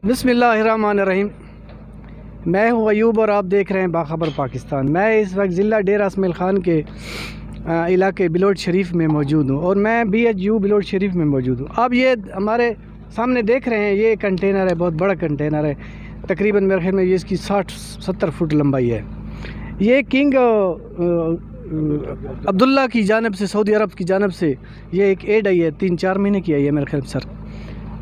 बिस्मिल्लाहिर्रहमानिर्रहीम। मैं हूं अयूब और आप देख रहे हैं बाखबर पाकिस्तान। मैं इस वक्त ज़िला डेरा इसमाइल ख़ान के इलाके बिलोट शरीफ में मौजूद हूं और मैं BHU बिलोट शरीफ में मौजूद हूं। अब ये हमारे सामने देख रहे हैं, ये कंटेनर है, बहुत बड़ा कंटेनर है, तकरीबन मेरे ख्याल में ये इसकी 60-70 फुट लंबाई है। ये किंग अब्दुल्ला की जानब से, सऊदी अरब की जानब से ये एक एड आई है, 3-4 महीने की आई है मेरे ख्याल सर।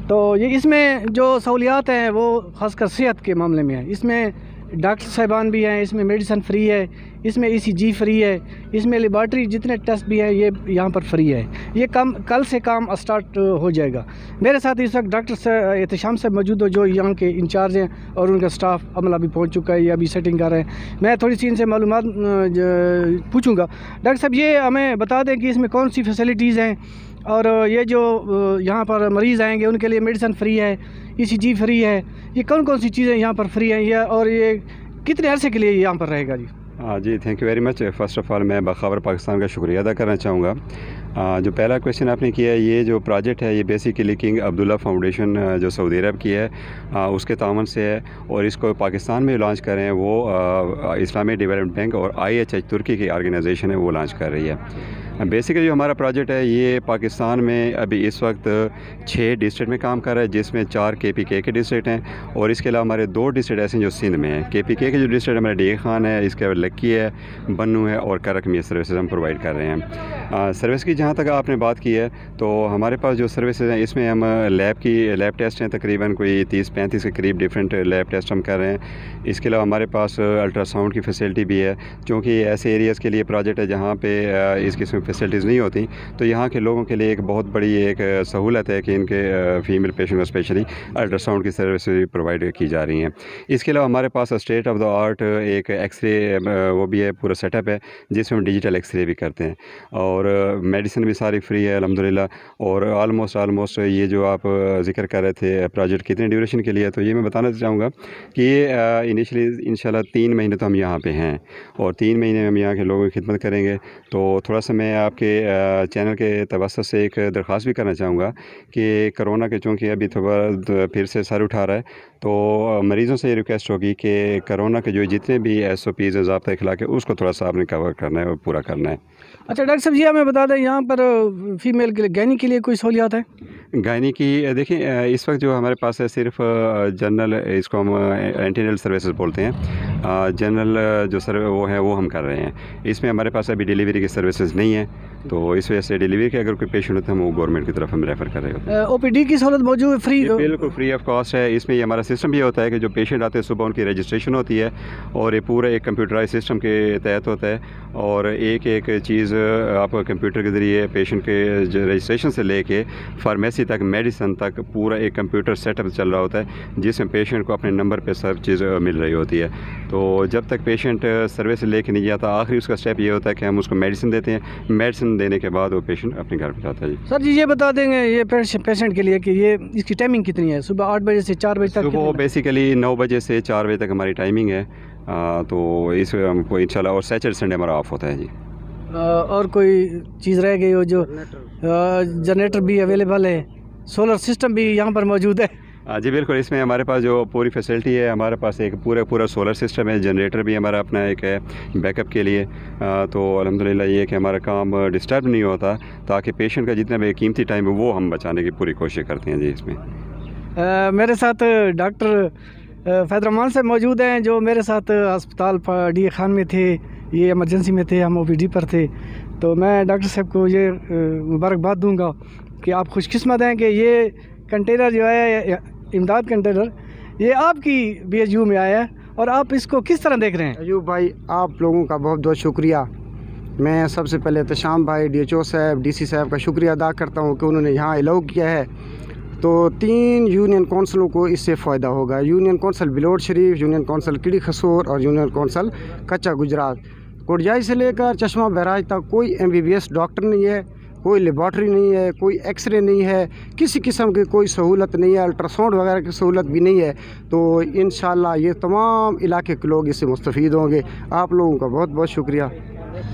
तो ये इसमें जो सहूलियात हैं वो ख़ासकर सेहत के मामले में है। इसमें डॉक्टर साहिबान भी हैं, इसमें मेडिसन फ्री है, इसमें ECG फ्री है, इसमें लेबॉर्ट्री जितने टेस्ट भी हैं ये यहाँ पर फ्री है। ये कल से काम स्टार्ट हो जाएगा। मेरे साथ इस वक्त डॉक्टर एहतशाम से मौजूद हो, जो यहाँ के इंचार्ज हैं, और उनका स्टाफ अमला भी पहुँच चुका है, ये अभी सेटिंग कर रहे हैं। मैं थोड़ी सी इनसे मालूमात पूछूँगा। डॉक्टर साहब, ये हमें बता दें कि इसमें कौन सी फैसिलिटीज़ हैं, और ये जो यहाँ पर मरीज़ आएंगे उनके लिए मेडिसन फ्री है, ECG फ्री है, ये कौन कौन सी चीज़ें यहाँ पर फ्री हैं, ये और ये कितने अरसे के लिए यहाँ पर रहेगा जी? जी, thank you very much. First of all मैं बाखबर पाकिस्तान का शुक्रिया अदा करना चाहूँगा। जो पहला क्वेश्चन आपने किया, ये जो प्रोजेक्ट है ये बेसिकली किंग अब्दुल्ला फाउंडेशन जो सऊदी अरब की है उसके तावन से है, और इसको पाकिस्तान में लॉन्च कर रहे हैं वो इस्लामिक डेवलपमेंट बैंक और IHH तुर्की की ऑर्गेनाइजेशन है, वो लॉन्च कर रही है। बेसिकली जो हमारा प्रोजेक्ट है ये पाकिस्तान में अभी इस वक्त 6 डिस्ट्रिक्ट में काम कर रहा है, जिसमें 4 KPK के डिस्ट्रिक्ट हैं, और इसके अलावा हमारे 2 डिस्ट्रिक्ट ऐसे हैं जो सिंध में हैं। KPK के जो डिस्ट्रिक्ट हमारे डे खान है, इसके अलावा लक्की है, बन्नू है, और करक में सर्विसेज हम प्रोवाइड कर रहे हैं। सर्विस की जहाँ तक आपने बात की है, तो हमारे पास जो सर्विसेज हैं इसमें हम लैब टेस्ट हैं, तकरीबन कोई 30-35 के करीब डिफरेंट लैब टेस्ट हम कर रहे हैं। इसके अलावा हमारे पास अल्ट्रासाउंड की फैसिलिटी भी है, क्योंकि ऐसे एरियाज़ के लिए प्रोजेक्ट है जहाँ पे इस किस्म की फैसिलिटीज़ नहीं होती, तो यहाँ के लोगों के लिए एक बहुत बड़ी एक सहूलत है कि इनके फ़ीमेल पेशेंट को स्पेशली अल्ट्रासाउंड की सर्विस प्रोवाइड की जा रही हैं। इसके अलावा हमारे पास स्टेट ऑफ द आर्ट एक एक्सरे वो भी है, पूरा सेटअप है जिसमें हम डिजिटल एक्सरे भी करते हैं, और मेडिसिन भी सारी फ्री है अल्हम्दुलिल्लाह। और आलमोस्ट ये जो आप जिक्र कर रहे थे प्रोजेक्ट कितने ड्यूरेशन के लिए है, तो ये मैं बताना चाहूँगा कि ये इनिशियली इंशाल्लाह 3 महीने तो हम यहाँ पे हैं, और 3 महीने हम यहाँ के लोगों की खिदमत करेंगे। तो थोड़ा सा मैं आपके चैनल के तवस्सुत से एक दरख्वास्त भी करना चाहूँगा कि कोरोना के चूँकि अभी थोड़ा फिर से सर उठा रहा है, तो मरीज़ों से ये रिक्वेस्ट होगी कि कोरोना के जो जितने भी SOPs ज़ाब्ता इखलाक है उसको थोड़ा सा आपने कवर करना है और पूरा करना है। अच्छा डॉक्टर साहब, जी हमें बता दें, यहाँ पर फ़ीमेल के लिए गायनी के लिए कोई सहूलियात है? गायनी की देखिए, इस वक्त जो हमारे पास है सिर्फ जनरल, इसको हम एंटीनेटल सर्विसेज बोलते हैं, जनरल जो वो है वो हम कर रहे हैं। इसमें हमारे पास अभी डिलीवरी की सर्विसेज नहीं है, तो इस वजह से डिलीवरी के अगर कोई पेशेंट होता है हम वो गवर्नमेंट की तरफ हम रेफ़र कर रहे होते हैं। OPD की सहूलत मौजूद है? फ्री, बिल्कुल फ्री ऑफ कॉस्ट है। इसमें ये हमारा सिस्टम ये होता है कि जो पेशेंट आते हैं सुबह उनकी रजिस्ट्रेशन होती है, और ये पूरा एक कंप्यूटराइज सिस्टम के तहत होता है, और एक एक चीज़ आप कंप्यूटर के ज़रिए पेशेंट के रजिस्ट्रेशन से लेके फार्मेसी तक, मेडिसन तक पूरा एक कंप्यूटर सेटअप चल रहा होता है, जिसमें पेशेंट को अपने नंबर पे सब चीज़ मिल रही होती है। तो जब तक पेशेंट सर्विस लेके नहीं जाता, आखिरी उसका स्टेप ये होता है कि हम उसको मेडिसिन देते हैं, मेडिसिन देने के बाद वो पेशेंट अपने घर पर जाता है। जी सर जी, ये बता देंगे ये पेशेंट के लिए कि ये इसकी टाइमिंग कितनी है? सुबह 8 बजे से 4 बजे तक? सुबह बेसिकली 9 बजे से 4 बजे तक हमारी टाइमिंग है। तो इस हमको इंशाल्लाह, और सैटरडे संडे हमारा ऑफ होता है जी। और कोई चीज़ रह गई हो? जो जनरेटर भी अवेलेबल है, सोलर सिस्टम भी यहाँ पर मौजूद है? जी बिल्कुल, इसमें हमारे पास जो पूरी फैसिलिटी है, हमारे पास एक पूरा सोलर सिस्टम है, जनरेटर भी हमारा अपना एक है बैकअप के लिए। तो अल्हम्दुलिल्लाह ये कि हमारा काम डिस्टर्ब नहीं होता, ताकि पेशेंट का जितना भी कीमती टाइम है वो हम बचाने की पूरी कोशिश करते हैं जी। इसमें मेरे साथ डॉक्टर फैदरमान से मौजूद हैं, जो मेरे साथ अस्पताल DA खान में थे, ये इमरजेंसी में थे, हम OPD पर थे। तो मैं डॉक्टर साहब को ये मुबारकबाद दूंगा कि आप खुशकिस्मत हैं कि ये कंटेनर जो है, इमदाद कंटेनर, ये आपकी BHU में आया है, और आप इसको किस तरह देख रहे हैं? अयूब भाई, आप लोगों का बहुत बहुत शुक्रिया। मैं सबसे पहले एहतशाम भाई, DHO साहब, DC साहब का शुक्रिया अदा करता हूँ कि उन्होंने यहाँ अलाउ किया है। तो 3 यूनियन कौंसलों को इससे फ़ायदा होगा। यूनियन कौंसल बिलोट शरीफ, यूनियन कौंसल किड़ी खसूर, और यूनियन कौंसल कच्चा गुजरात। कोटजाई से लेकर चश्मा बहराज तक कोई MBBS डॉक्टर नहीं है, कोई लेबॉर्ट्री नहीं है, कोई एक्सरे नहीं है, किसी किस्म की कोई सहूलत नहीं है, अल्ट्रासाउंड वगैरह की सहूलत भी नहीं है। तो इंशाल्लाह ये तमाम इलाके के लोग इससे मुस्तफ़ीद होंगे। आप लोगों का बहुत बहुत शुक्रिया।